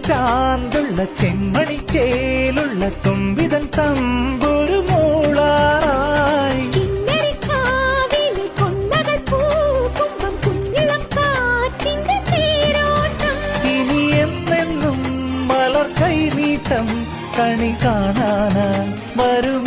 ചാന്തുള്ള ചെമ്മണി ചേലുള്ള തുമ്പിതൻ തമ്പൊരു മൂളായി ഇനി എന്നെന്നും മലർ കൈനീട്ടം കണി കാണാനായി വരും